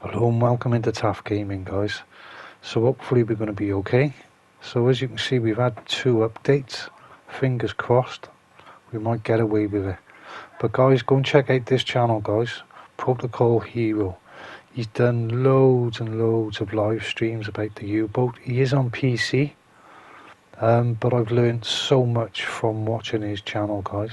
Hello and welcome into TAF Gaming, guys. So hopefully we're going to be okay. So as you can see, we've had 2 updates. Fingers crossed we might get away with it. But guys, go and check out this channel, guys. Protocol Hero. He's done loads and loads of live streams about the U-boat. He is on PC, but I've learned so much from watching his channel, guys.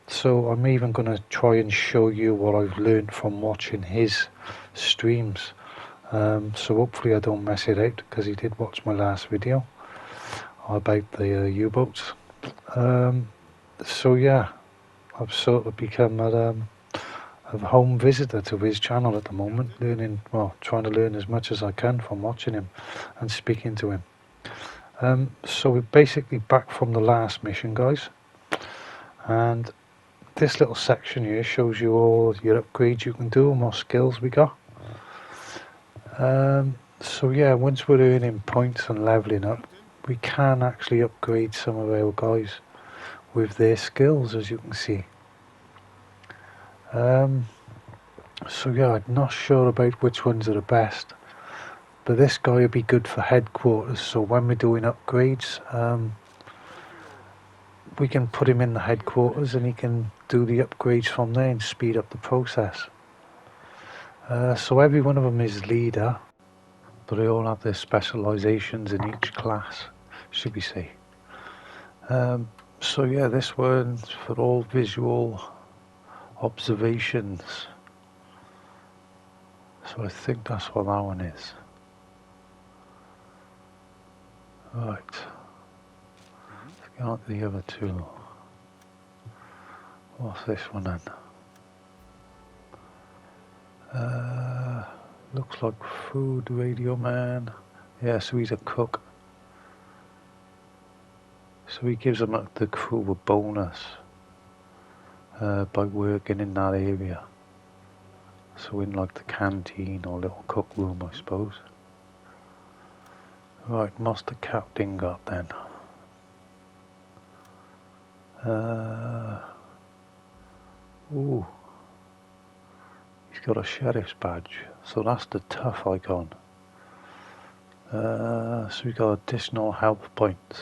So I'm even going to try and show you what I've learned from watching his streams. So hopefully I don't mess it out, because he did watch my last video about the U-boats. So yeah, I've sort of become a home visitor to his channel at the moment, trying to learn as much as I can from watching him and speaking to him. So we're basically back from the last mission, guys, and this little section here shows you all your upgrades you can do and what skills we got. So yeah, once we're earning points and leveling up, we can actually upgrade some of our guys with their skills, as you can see. So yeah, I'm not sure about which ones are the best, but this guy would be good for headquarters, so when we're doing upgrades, we can put him in the headquarters and he can do the upgrades from there and speed up the process. So every one of them is leader, but they all have their specializations in each class, should we say. So yeah, this one's for all visual observations. So I think that's what that one is. Right. Let's get on to the other two. What's this one then? Looks like food radio man. Yeah, so he's a cook. So he gives them the crew a bonus by working in that area. So in like the canteen or little cook room, I suppose. Right, what's the captain got then? Ooh. He's got a sheriff's badge, so that's the tough icon. So we got additional health points.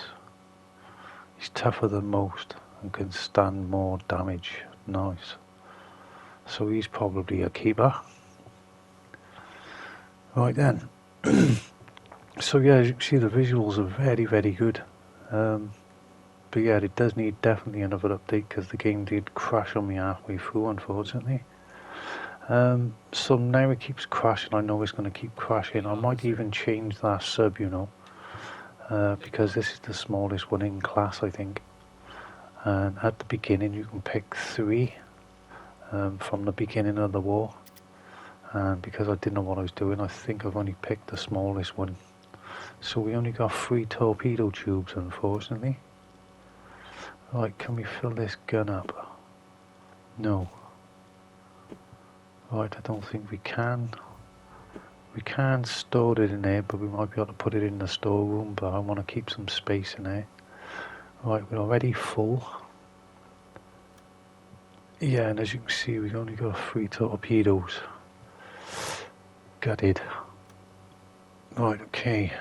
He's tougher than most and can stand more damage. Nice. So he's probably a keeper. Right then. So yeah, as you can see, the visuals are very, very good. But yeah, it does need definitely another update, because the game did crash on me halfway through, unfortunately. So now it keeps crashing. I know it's going to keep crashing. I might even change that sub, you know, because this is the smallest one in class, I think. And at the beginning you can pick 3 from the beginning of the war. And because I didn't know what I was doing, I think I've only picked the smallest one. So we only got 3 torpedo tubes, unfortunately. Right, can we fill this gun up? No. Right, I don't think we can. We can store it in there, but we might be able to put it in the storeroom, but I want to keep some space in there. Right, we're already full. Yeah, and as you can see, we've only got 3 torpedoes. Gutted. Right, okay.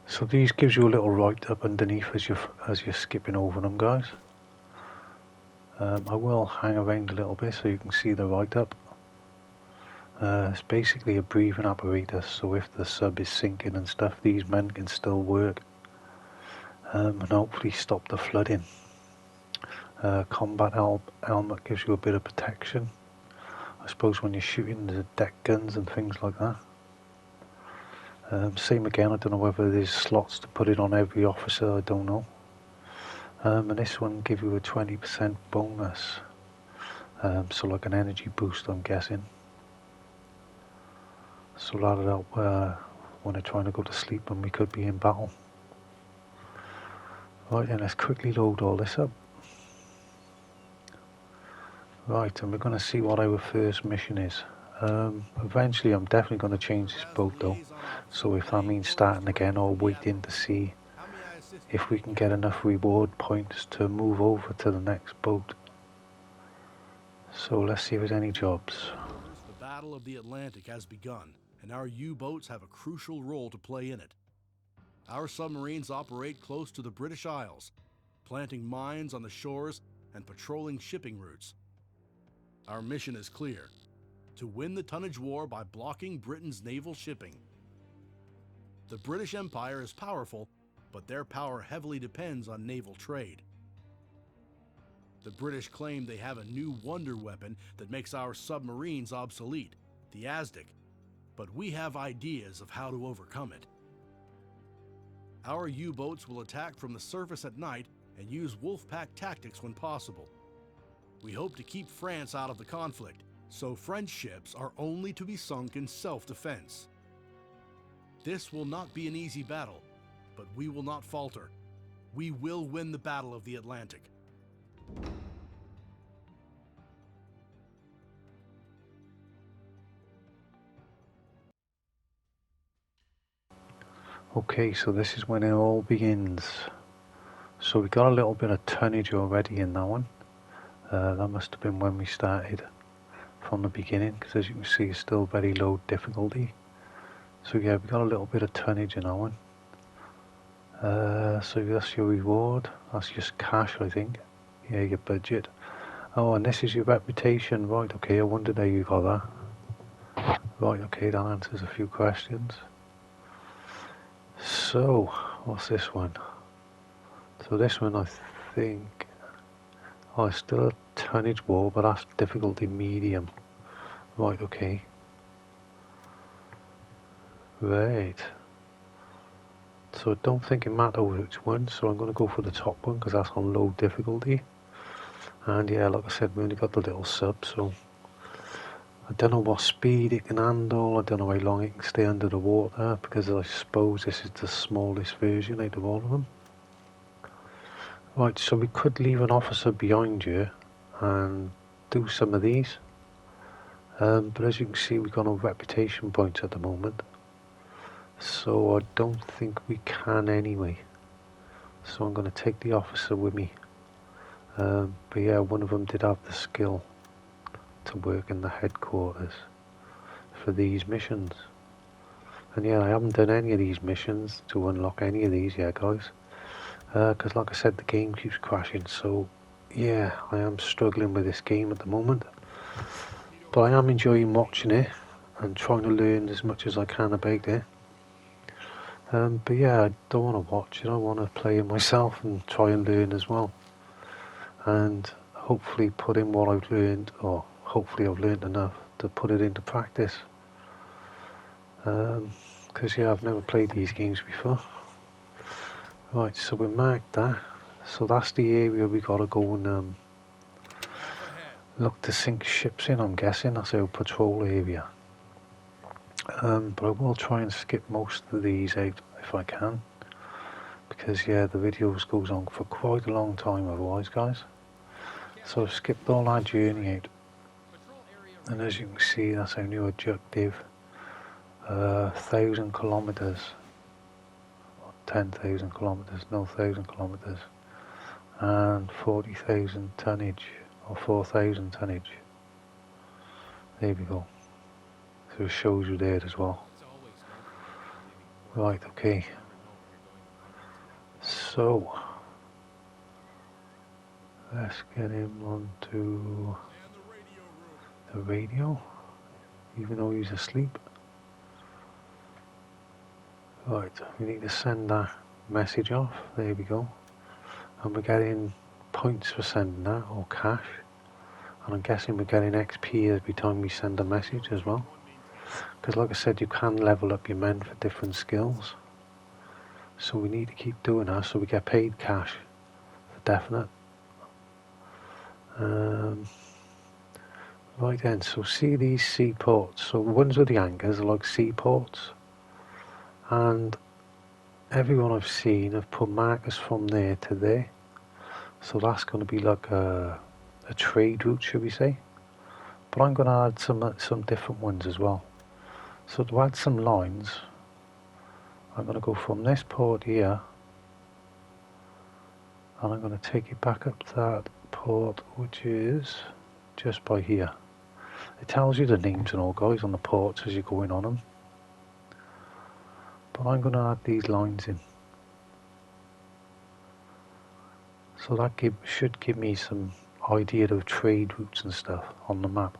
So these gives you a little write-up underneath as you're skipping over them, guys. I will hang around a little bit so you can see the write-up. It's basically a breathing apparatus, so if the sub is sinking and stuff, these men can still work and hopefully stop the flooding. Combat helmet gives you a bit of protection, I suppose, when you're shooting the deck guns and things like that. Same again, I don't know whether there's slots to put it on every officer, I don't know. And this one gives you a 20% bonus, so like an energy boost, I'm guessing. So that'll help when they're trying to go to sleep when we could be in battle. Right then, let's quickly load all this up. Right, and we're going to see what our first mission is. Eventually I'm definitely going to change this boat though, so if that means starting again or waiting to see if we can get enough reward points to move over to the next boat. So let's see if there's any jobs. Battle of the Atlantic has begun, and our U-boats have a crucial role to play in it. Our submarines operate close to the British Isles, planting mines on the shores and patrolling shipping routes. Our mission is clear: to win the tonnage war by blocking Britain's naval shipping. The British Empire is powerful, but their power heavily depends on naval trade. The British claim they have a new wonder weapon that makes our submarines obsolete, the Aztec, but we have ideas of how to overcome it. Our U-boats will attack from the surface at night and use Wolfpack tactics when possible. We hope to keep France out of the conflict, so French ships are only to be sunk in self-defense. This will not be an easy battle, but we will not falter. We will win the Battle of the Atlantic. Okay, so this is when it all begins. So we got a little bit of tonnage already in that one. That must have been when we started from the beginning, because as you can see it's still very low difficulty. So yeah, we got a little bit of tonnage in that one. So that's your reward. That's just cash, I think. Yeah, your budget. Oh, and this is your reputation. Right, okay, I wondered how you got that. Right, okay, that answers a few questions. So, what's this one? So this one, I think, oh, it's still a tonnage war, but that's difficulty medium. Right, okay. Right. So I don't think it matters which one, so I'm going to go for the top one because that's on low difficulty. And yeah, like I said, we only got the little sub, so I don't know what speed it can handle. I don't know how long it can stay under the water, because I suppose this is the smallest version out of all of them. Right, so we could leave an officer behind you and do some of these. But as you can see, we've got no reputation points at the moment. So I don't think we can anyway. So I'm going to take the officer with me. But yeah, one of them did have the skill to work in the headquarters for these missions. And yeah, I haven't done any of these missions to unlock any of these yet, guys. Because like I said, the game keeps crashing. So yeah, I am struggling with this game at the moment. But I am enjoying watching it and trying to learn as much as I can about it. But yeah, I don't want to watch it. I want to play it myself and try and learn as well. And hopefully put in what I've learned, or hopefully I've learned enough to put it into practice. Because yeah, I've never played these games before. Right, so we marked that. So that's the area we got to go and look to sink ships in, I'm guessing. That's our patrol area. But I will try and skip most of these out if I can, because yeah, the videos goes on for quite a long time otherwise, guys. So I've skipped all our journey out, and as you can see, that's our new objective. 1,000 kilometers, 10,000 kilometers, no, 1,000 kilometers, and 40,000 tonnage, or 4,000 tonnage. There we go. So it shows you there as well. Right, okay. So let's get him onto the radio, even though he's asleep. Right, we need to send that message off. There we go. And we're getting points for sending that, or cash. And I'm guessing we're getting XP every time we send a message as well. Because like I said, you can level up your men for different skills. So we need to keep doing that so we get paid cash for definite. Right then, so see these seaports. So ones with the anchors are like seaports. And everyone I've seen have put markers from there to there. So that's going to be like a trade route, should we say. But I'm going to add some different ones as well. So to add some lines, I'm going to go from this port here, and I'm going to take it back up to that port, which is just by here. It tells you the names and all, guys, on the ports as you're going on them. But I'm going to add these lines in. So that should give me some idea of trade routes and stuff on the map.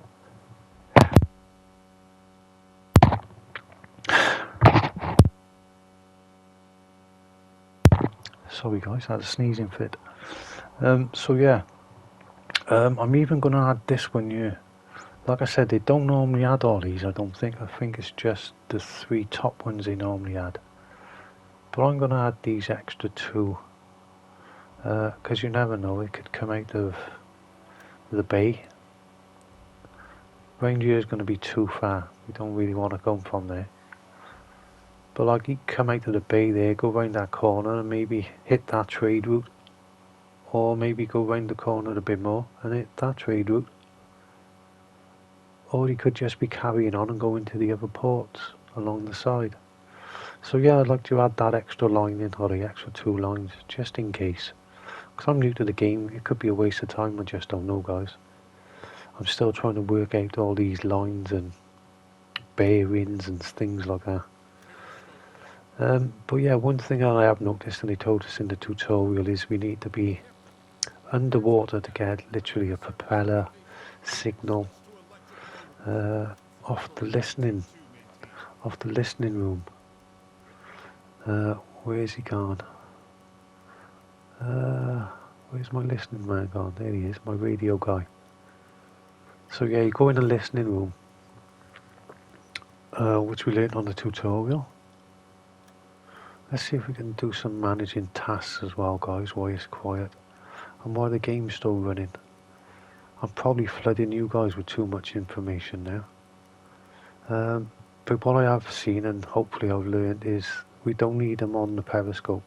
Sorry guys, that's a sneezing fit. So yeah, I'm even going to add this one here. Like I said, they don't normally add all these, I don't think. I think it's just the 3 top ones they normally add. But I'm going to add these extra 2. Because you never know, it could come out of the bay. Reindeer is going to be too far. We don't really want to go from there. But like you come out of the bay there, go round that corner and maybe hit that trade route. Or maybe go round the corner a bit more and hit that trade route. Or he could just be carrying on and going to the other ports along the side. So yeah, I'd like to add that extra line in, or the extra 2 lines, just in case. Because I'm new to the game, it could be a waste of time, I just don't know, guys. I'm still trying to work out all these lines and bearings and things like that. But yeah, one thing I have noticed, and they told us in the tutorial, is we need to be underwater to get literally a propeller signal off the listening room. Where's he gone? Where's my listening man gone? There he is, my radio guy. So yeah, you go in the listening room, which we learned on the tutorial. Let's see if we can do some managing tasks as well, guys, while it's quiet and while the game's still running. I'm probably flooding you guys with too much information now. But what I have seen, and hopefully I've learned, is we don't need them on the periscope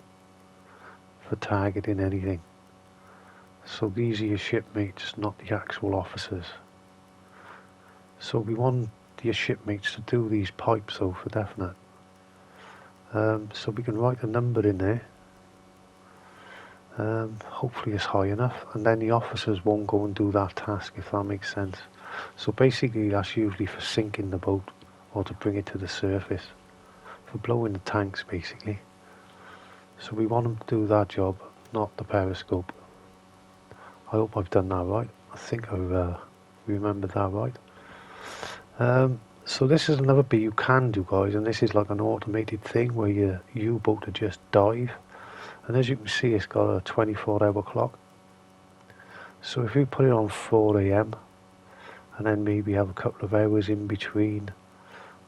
for targeting anything. So these are your shipmates, not the actual officers. So we want your shipmates to do these pipes though, for definite. So we can write a number in there. Hopefully it's high enough, and then the officers won't go and do that task, if that makes sense. So basically that's usually for sinking the boat or to bring it to the surface, for blowing the tanks basically. So we want them to do that job, not the periscope. I hope I've done that right. I think I've remembered that right. So this is another bit you can do, guys, and this is like an automated thing where your U-boat will just dive. And as you can see, it's got a 24-hour clock. So if we put it on 4 AM and then maybe have a couple of hours in between,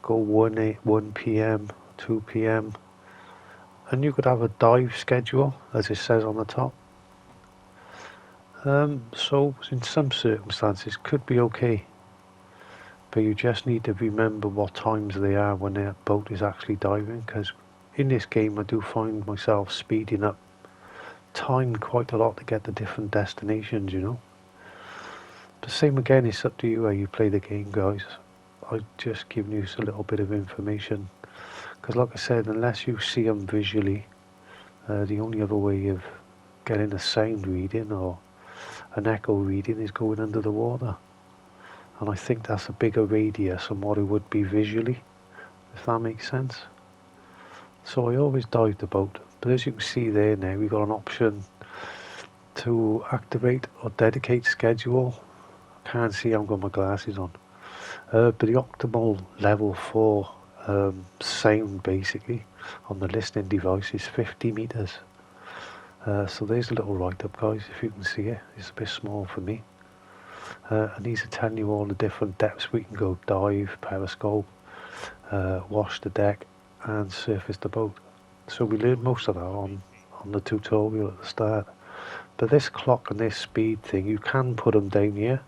go 1 PM, 2 PM, and you could have a dive schedule as it says on the top. So in some circumstances could be okay, but you just need to remember what times they are when that boat is actually diving, because in this game I do find myself speeding up time quite a lot to get to different destinations, you know. But same again, it's up to you how you play the game, guys. I've just given you a little bit of information, because like I said, unless you see them visually, the only other way of getting a sound reading or an echo reading is going under the water. And I think that's a bigger radius than what it would be visually, if that makes sense. So I always dive the boat, but as you can see there now, we've got an option to activate or dedicate schedule. I can't see, I've got my glasses on. But the optimal level for sound basically on the listening device is 50 meters. So there's a little write-up, guys, if you can see it. It's a bit small for me. And these are telling you all the different depths we can go: dive, periscope, wash the deck, and surface the boat. So we learned most of that on the tutorial at the start. But this clock and this speed thing, you can put them down here,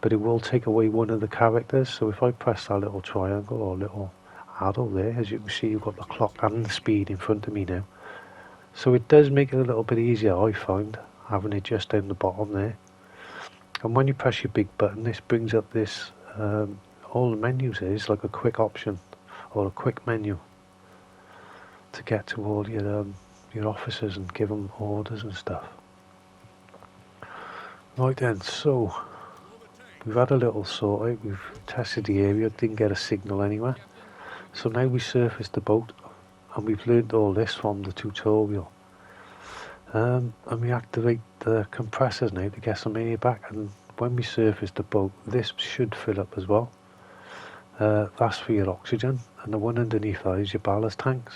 but it will take away one of the characters. So if I press that little triangle or little arrow there, as you can see, you've got the clock and the speed in front of me now. So it does make it a little bit easier, I find, having it just down the bottom there. And when you press your big button, this brings up this, all the menus here is like a quick option, or a quick menu, to get to all your officers and give them orders and stuff. Right then, so we've had a little sort out, we've tested the area, didn't get a signal anywhere. So now we surfaced the boat, and we've learned all this from the tutorial. And we activate the compressors now to get some air back, and when we surface the boat, this should fill up as well. That's for your oxygen, and the one underneath that is your ballast tanks.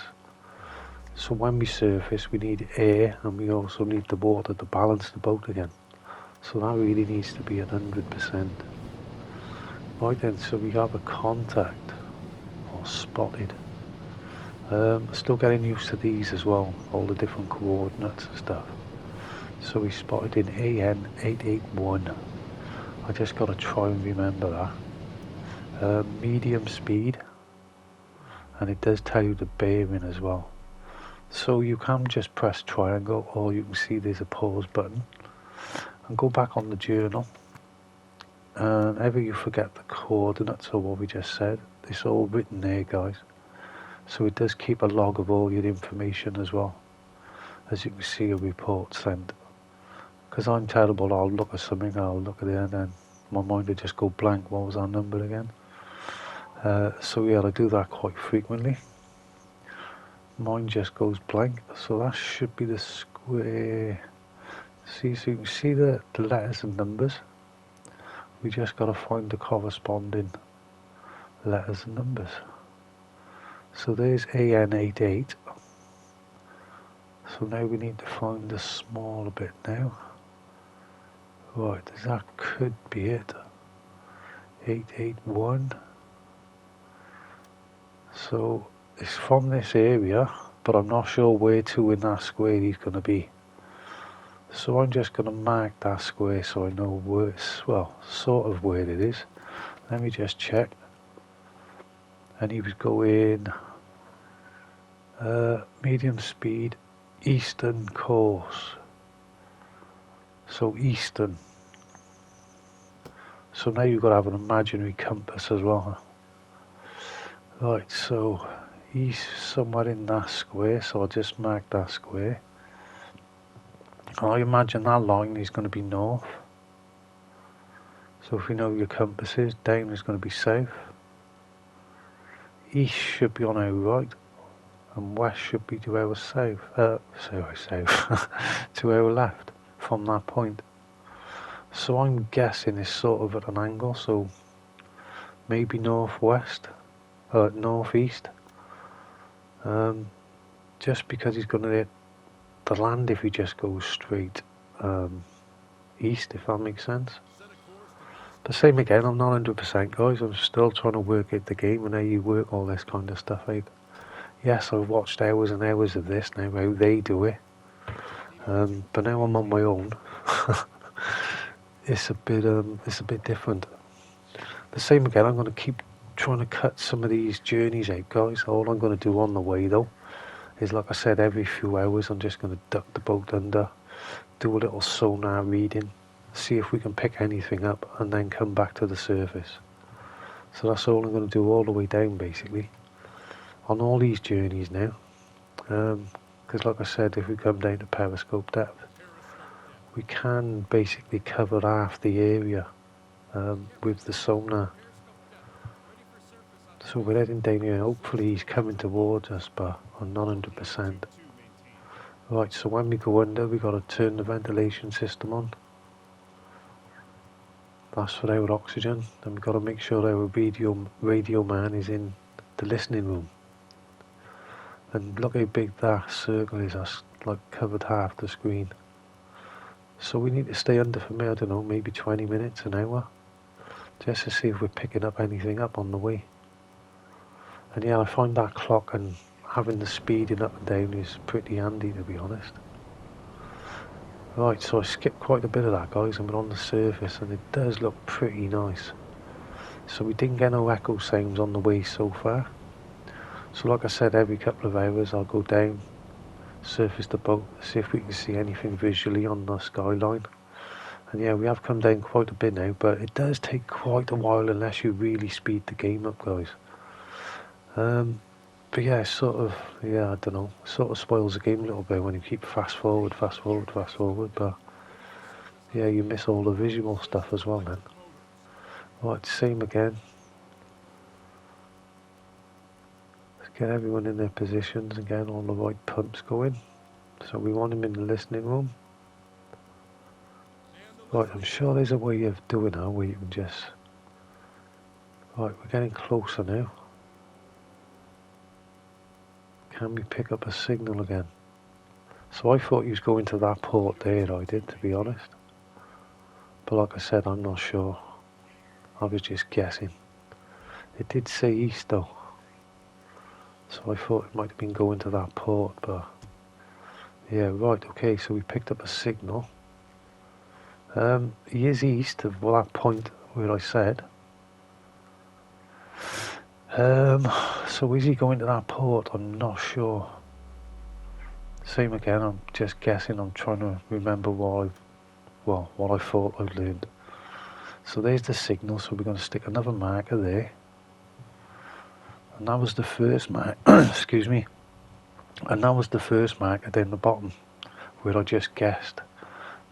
So when we surface, we need air, and we also need the water to balance the boat again. So that really needs to be at 100%. Right then, so we have a contact, or spotted. Still getting used to these as well, all the different coordinates and stuff. So we spotted in AN881. I just got to try and remember that. Medium speed, and it does tell you the bearing as well. So you can just press triangle, or you can see there's a pause button, and go back on the journal. And ever you forget the coordinates or what we just said, it's all written there, guys. So it does keep a log of all your information as well. As you can see, a report sent. Because I'm terrible, I'll look at something, I'll look at it, and then my mind will just go blank. What was our number again? So yeah, I do that quite frequently. Mine just goes blank, so that should be the square. See, so you can see the letters and numbers. We just got to find the corresponding letters and numbers. So there's AN88. So now we need to find the smaller bit now. Right, that could be it. 881. So it's from this area, but I'm not sure where to in that square he's going to be. So I'm just going to mark that square so I know where it's, well, sort of where it is. Let me just check. And he was going medium speed, eastern course. So eastern. So now you've got to have an imaginary compass as well. Right, so he's somewhere in that square, so I'll just mark that square. I imagine that line is going to be north. So if you know your compass is, down is going to be south. East should be on our right, and west should be to our south. South, to our left from that point. So I'm guessing it's sort of at an angle, so maybe northwest, northeast. Just because he's going to hit the land if he just goes straight east, if that makes sense. The same again, I'm not 100% guys, I'm still trying to work out the game and how you work all this kind of stuff out. Yes, I've watched hours and hours of this now, how they do it, but now I'm on my own. It's a bit different. The same again, I'm going to keep trying to cut some of these journeys out, guys. All I'm going to do on the way though is, like I said, every few hours I'm just going to duck the boat under, do a little sonar reading, see if we can pick anything up, and then come back to the surface. So that's all I'm going to do all the way down, basically, on all these journeys now. Because like I said, if we come down to periscope depth, we can basically cover half the area with the sonar. So we're heading down here, hopefully he's coming towards us, but I'm not 100%. Right, so when we go under, we've got to turn the ventilation system on. That's for our oxygen, and we've got to make sure our radio man is in the listening room. And look how big that circle is, that's like covered half the screen. So we need to stay under for, I don't know, maybe 20 minutes, an hour, just to see if we're picking up anything up on the way. And yeah, I find that clock and having the speeding up and down is pretty handy, to be honest. Right, so I skipped quite a bit of that, guys, and we're on the surface, and it does look pretty nice. So we didn't get no echo sounds on the way so far. So like I said, every couple of hours I'll go down, surface the boat, see if we can see anything visually on the skyline. And yeah, we have come down quite a bit now, but it does take quite a while unless you really speed the game up, guys. But yeah, sort of, yeah, I don't know, sort of spoils the game a little bit when you keep fast forward, but yeah, you miss all the visual stuff as well then. Right, same again. Let's get everyone in their positions and get all the right pumps going. So we want him in the listening room. Right, I'm sure there's a way of doing that where you can just... Right, we're getting closer now. Can we pick up a signal again? So I thought he was going to that port there, I did, to be honest. But like I said, I'm not sure. I was just guessing. It did say east though. So I thought it might have been going to that port, but... Yeah, right, okay, so we picked up a signal. He is east of that point where I said. So is he going to that port? I'm not sure. Same again, I'm just guessing. I'm trying to remember what I thought I'd learned. So there's the signal, so we're going to stick another marker there. And that was the first mark, excuse me. And that was the first marker down the bottom, where I just guessed.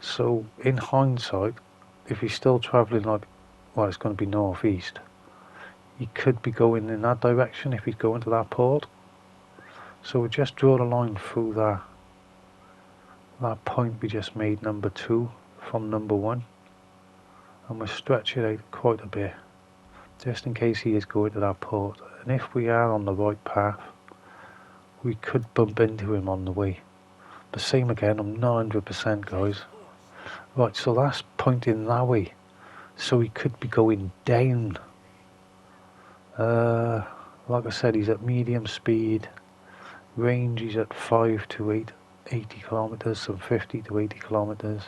So in hindsight, if he's still travelling like, well, it's going to be northeast, he could be going in that direction if he's going to that port. So we just draw a line through that point we just made, number 2 from number 1, and we'll stretch it out quite a bit just in case he is going to that port. And if we are on the right path, we could bump into him on the way. But same again, I'm not 100% guys. Right, so that's pointing that way, so he could be going down. Like I said, he's at medium speed. Range he's at 5 to 80 kilometers, some 50 to 80 kilometers.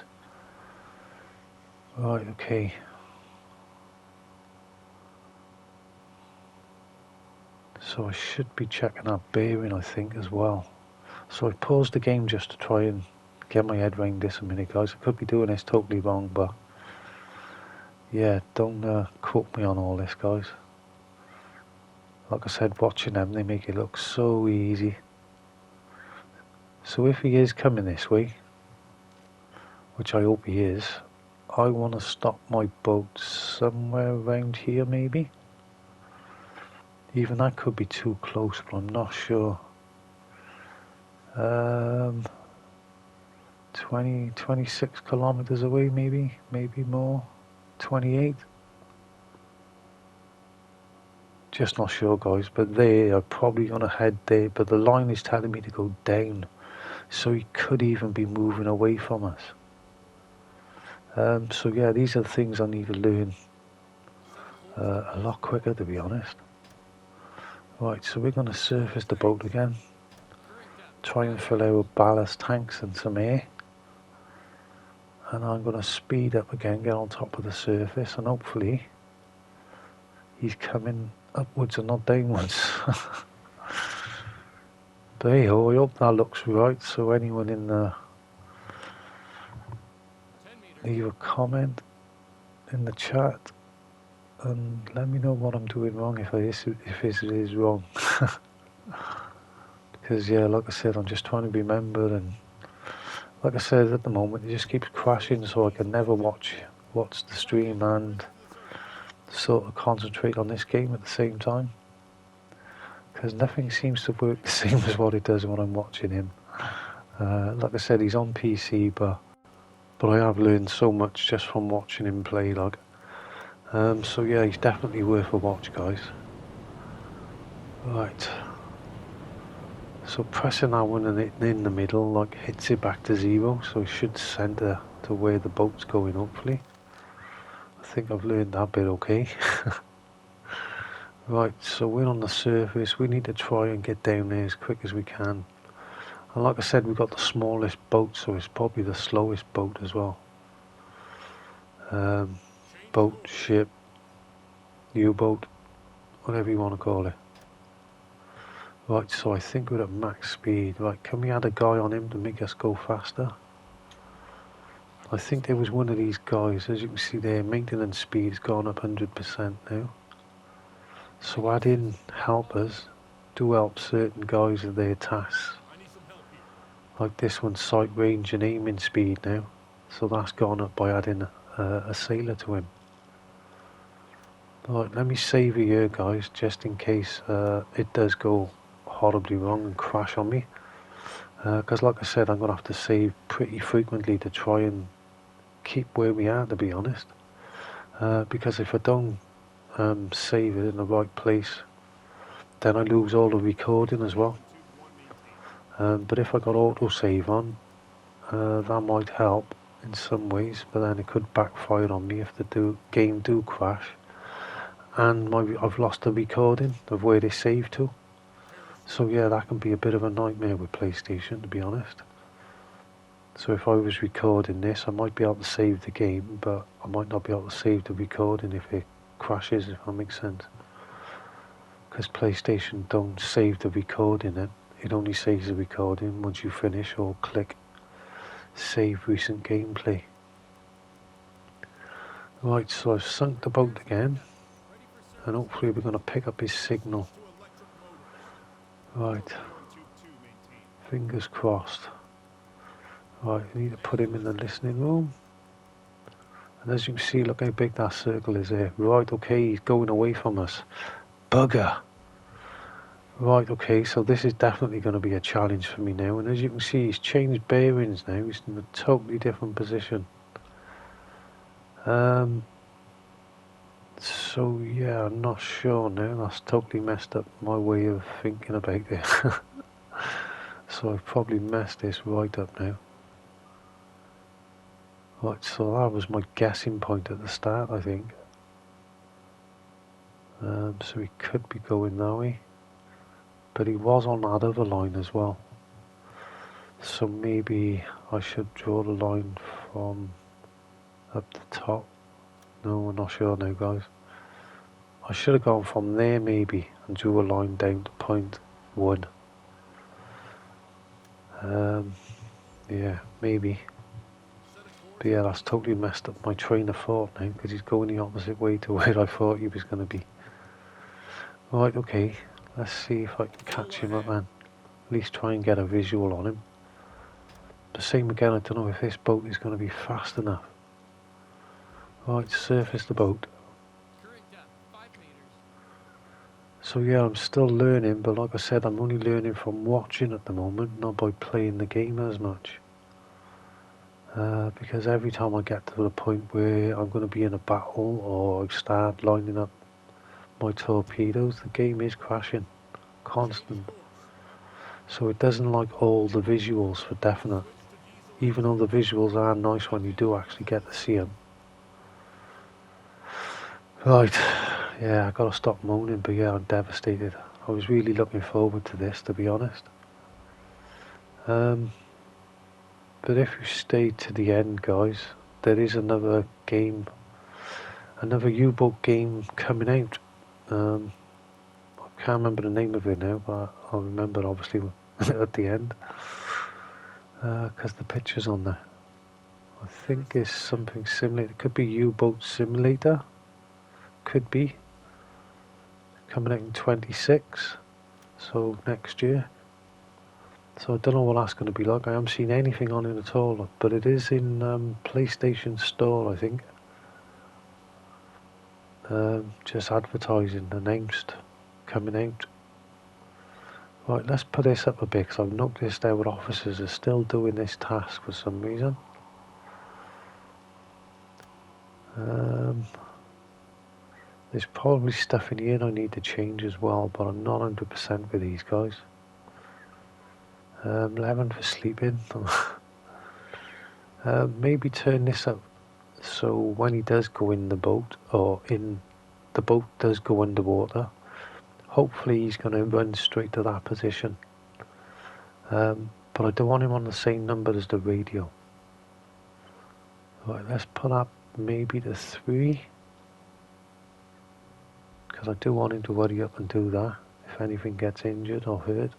Right, okay. So I should be checking that bearing, I think, as well. So I paused the game just to try and get my head around this a minute, guys. I could be doing this totally wrong, but yeah, don't quote me on all this, guys. Like I said, watching them, they make it look so easy. So if he is coming this way, which I hope he is, I want to stop my boat somewhere around here maybe. Even that could be too close, but I'm not sure. 26 kilometers away maybe more. 28. Just not sure, guys, but they are probably going to head there, but the line is telling me to go down, so he could even be moving away from us. So yeah, these are the things I need to learn a lot quicker, to be honest. Right, so we're going to surface the boat again, try and fill our ballast tanks and some air, and I'm going to speed up again, get on top of the surface, and hopefully he's coming upwards and not downwards. But hey ho, I hope that looks right. So anyone in the, leave a comment in the chat and let me know what I'm doing wrong, if it is wrong. Because yeah, like I said, I'm just trying to remember, and like I said, at the moment it just keeps crashing, so I can never watch the stream and sort of concentrate on this game at the same time, because nothing seems to work the same as what it does when I'm watching him. Like I said, he's on PC, but I have learned so much just from watching him play, like. So yeah, he's definitely worth a watch, guys. Right. So pressing that one and hitting in the middle, like, hits it back to 0, so it should centre to where the boat's going, hopefully. I think I've learned that bit okay. Right, so we're on the surface. We need to try and get down there as quick as we can. And like I said, we've got the smallest boat, so it's probably the slowest boat as well. Boat, ship, U-boat, whatever you want to call it. Right, so I think we're at max speed. Right, can we add a guy on him to make us go faster? I think there was one of these guys, as you can see there, maintenance speed has gone up 100% now. So add in helpers do help certain guys with their tasks. Like this one's sight range and aiming speed now. So that's gone up by adding a sailor to him. Right, let me save it here, guys, just in case it does go horribly wrong and crash on me. Because like I said, I'm going to have to save pretty frequently to try and keep where we are, to be honest. Because if I don't save it in the right place, then I lose all the recording as well. But if I got autosave on, that might help in some ways, but then it could backfire on me if the game do crash and I've lost the recording of where they saved to. So yeah, that can be a bit of a nightmare with PlayStation, to be honest. So if I was recording this, I might be able to save the game, but I might not be able to save the recording if it crashes, if that makes sense. Because PlayStation don't save the recording, it only saves the recording once you finish or click save recent gameplay. Right, so I've sunk the boat again, and hopefully we're going to pick up his signal. Right, fingers crossed. Right, we need to put him in the listening room. And as you can see, look how big that circle is there. Right, okay, he's going away from us. Bugger! Right, okay, so this is definitely going to be a challenge for me now. And as you can see, he's changed bearings now. He's in a totally different position. So yeah, I'm not sure now. That's totally messed up my way of thinking about this. So I've probably messed this right up now. Right, so that was my guessing point at the start, I think. So he could be going that way. But he was on that other line as well. So maybe I should draw the line from up the top. No, I'm not sure now, guys. I should have gone from there maybe and drew a line down to point 1. Yeah, maybe. But yeah, that's totally messed up my train of thought now because he's going the opposite way to where I thought he was going to be. Right, okay. Let's see if I can catch him up then. At least try and get a visual on him. The same again, I don't know if this boat is going to be fast enough. Right, surface the boat. So yeah, I'm still learning, but like I said, I'm only learning from watching at the moment, not by playing the game as much. Because every time I get to the point where I'm going to be in a battle or I start lining up my torpedoes, the game is crashing, constant. So it doesn't like all the visuals for definite, even though the visuals are nice when you do actually get to see them. Right, yeah, I gotta stop moaning, but yeah, I'm devastated. I was really looking forward to this, to be honest. But if you stay to the end, guys, there is another game, another U-boat game coming out. I can't remember the name of it now, but I'll remember obviously at the end, because the picture's on there. I think it's something similar. It could be U-Boat Simulator. Could be. Coming out in 26, so next year. So I don't know what that's going to be like. I haven't seen anything on it at all, but it is in PlayStation Store, I think. Just advertising, announced, coming out. Right, let's put this up a bit because I've noticed our officers are still doing this task for some reason. There's probably stuff in here I need to change as well, but I'm not 100% with these guys. 11 for sleeping. Maybe turn this up so when he does go in the boat, or in the boat does go underwater, hopefully he's going to run straight to that position. But I don't want him on the same number as the radio. Right, let's put up maybe to 3. Because I do want him to hurry up and do that if anything gets injured or hurt.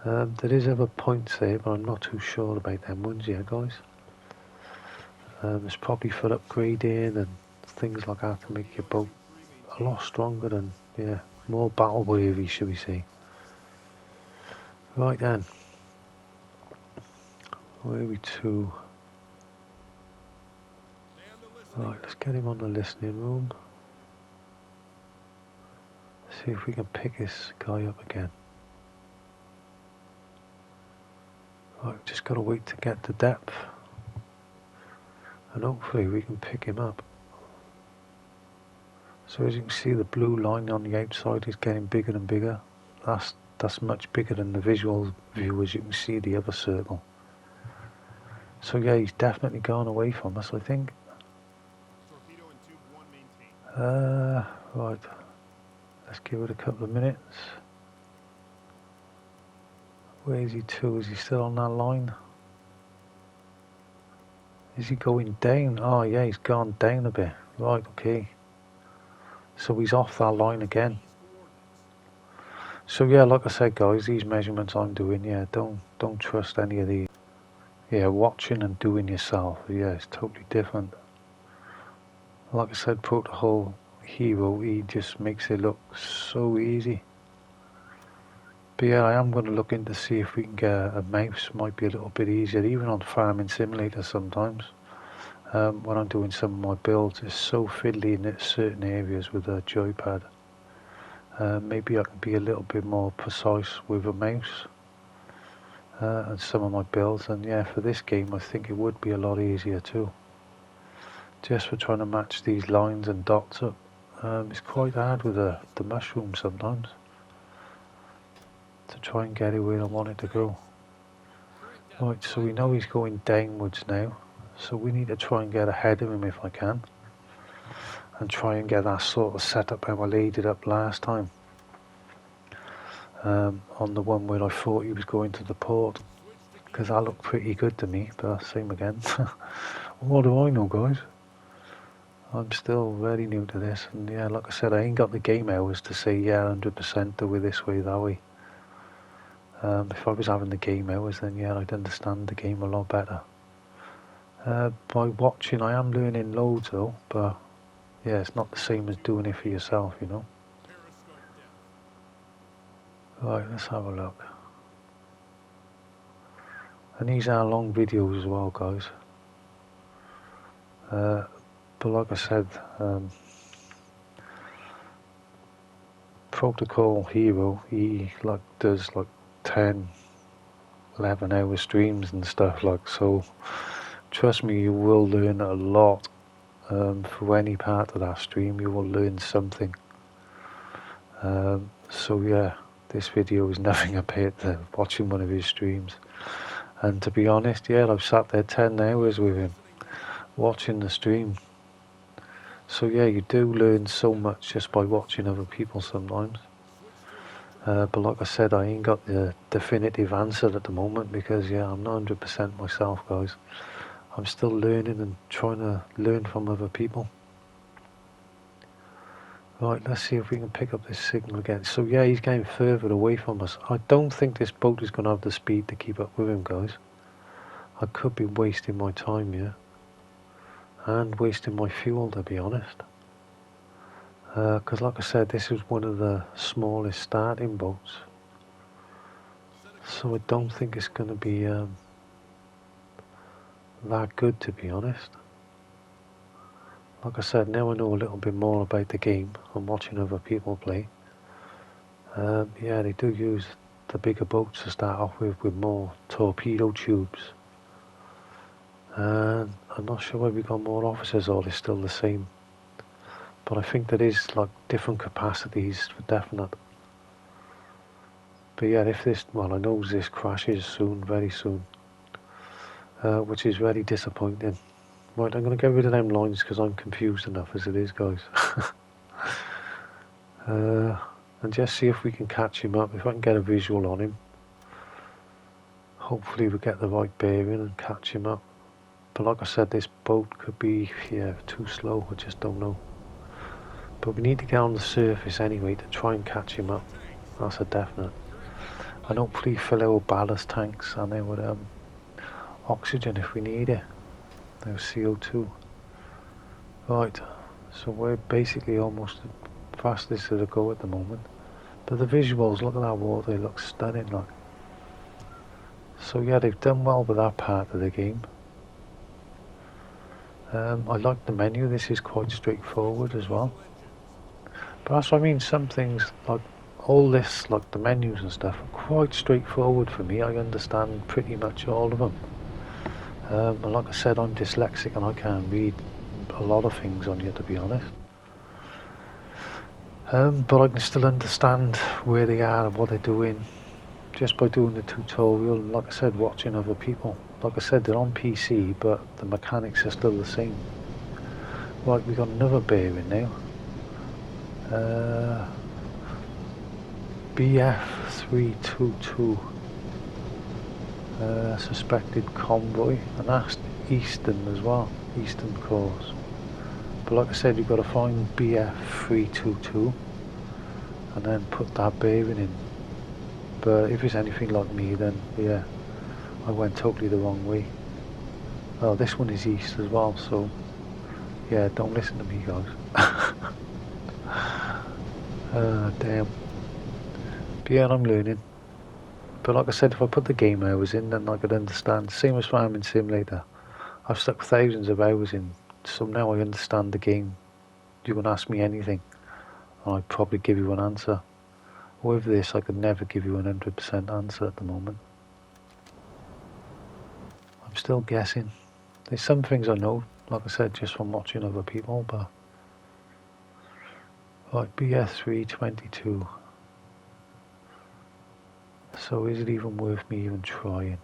There is other points there, but I'm not too sure about them ones yet, guys. It's probably for upgrading and things like that to make your boat a lot stronger and, yeah, more battle worthy, should we say. Right then. Where are we to? Right, let's get him on the listening room. See if we can pick this guy up again. Right, just got to wait to get the depth. And hopefully we can pick him up. So as you can see, the blue line on the outside is getting bigger and bigger. That's much bigger than the visual view, as you can see the other circle. So yeah, he's definitely gone away from us, I think. Right, let's give it a couple of minutes. Where is he to? Is he still on that line? Is he going down? Oh yeah, he's gone down a bit. Right, okay. So he's off that line again. So yeah, like I said guys, these measurements I'm doing, yeah, don't trust any of these. Yeah, watching and doing yourself, yeah, it's totally different. Like I said, Protocol Hero, he just makes it look so easy. But yeah, I am going to look into see if we can get a mouse. Might be a little bit easier, even on Farming Simulator sometimes. When I'm doing some of my builds, it's so fiddly in certain areas with a joypad. Maybe I can be a little bit more precise with a mouse and some of my builds. And yeah, for this game, I think it would be a lot easier too. Just for trying to match these lines and dots up. It's quite hard with the mushroom sometimes, to try and get it where I want it to go. Right, so we know he's going downwards now, so we need to try and get ahead of him if I can, and try and get that sort of set up how I laid it up last time, on the one where I thought he was going to the port, because that looked pretty good to me, but same again. What do I know, guys? I'm still very new to this, and yeah, like I said, I ain't got the game hours to say yeah 100% do it this way, that way. If I was having the game hours, then yeah, I'd understand the game a lot better. By watching, I am learning loads though, but yeah, it's not the same as doing it for yourself, you know. Right, let's have a look. And these are long videos as well, guys. But like I said, Protocol Hero, he does 10, 11 hour streams and stuff, so trust me, you will learn a lot. For any part of that stream, you will learn something. So yeah, this video is nothing compared to watching one of his streams. And to be honest, yeah, I've sat there 10 hours with him watching the stream. So yeah, you do learn so much just by watching other people sometimes. But like I said, I ain't got the definitive answer at the moment, because yeah, I'm not 100% myself, guys. I'm still learning and trying to learn from other people. Right, let's see if we can pick up this signal again. So yeah, he's getting further away from us. I don't think this boat is going to have the speed to keep up with him, guys. I could be wasting my time here. And wasting my fuel, to be honest. Because like I said, this is one of the smallest starting boats. So I don't think it's going to be that good, to be honest. Like I said, now I know a little bit more about the game. I'm watching other people play. Yeah, they do use the bigger boats to start off with more torpedo tubes. And I'm not sure whether we got more officers or it's still the same. But I think there is different capacities for definite. But yeah, if this, well, I know this crashes soon, very soon. Which is very disappointing. Right, I'm going to get rid of them lines because I'm confused enough as it is, guys. And just see if we can catch him up. If I can get a visual on him, hopefully we'll get the right bearing and catch him up. But like I said, this boat could be, yeah, too slow. I just don't know. But we need to get on the surface anyway to try and catch him up. That's a definite. And hopefully fill our ballast tanks and our oxygen if we need it. Our CO2. Right, so we're basically almost the fastest to go at the moment. But the visuals, look at that water, it looks stunning, look. So yeah, they've done well with that part of the game. I like the menu, this is quite straightforward as well. But that's what I mean, some things, like all this, like the menus and stuff, are quite straightforward for me. I understand pretty much all of them. And like I said, I'm dyslexic and I can't read a lot of things on here, to be honest. But I can still understand where they are and what they're doing just by doing the tutorial. Like I said, watching other people. Like I said, they're on PC, but the mechanics are still the same. Right, we got another bearing now. BF322. Suspected convoy, and that's Eastern as well, Eastern course. But like I said, you've got to find BF322 and then put that bearing in. But if it's anything like me, then yeah, I went totally the wrong way. Oh, this one is east as well, so yeah, don't listen to me, guys. Damn. But yeah, I'm learning. But like I said, if I put the game hours in, then I could understand. Same as Farming Simulator. I've stuck thousands of hours in, so now I understand the game. You can ask me anything, and I'd probably give you an answer. With this, I could never give you an 100% answer at the moment. I'm still guessing. There's some things I know, like I said, just from watching other people, but... Like BF322. So is it even worth me even trying?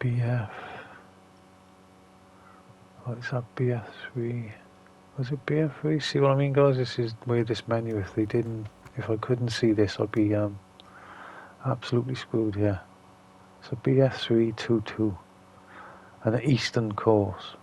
BF... What is that, BF3? Was it BF3? See what I mean, guys? This is where this menu, if I couldn't see this, I'd be absolutely screwed here. So BF322 and the Eastern course.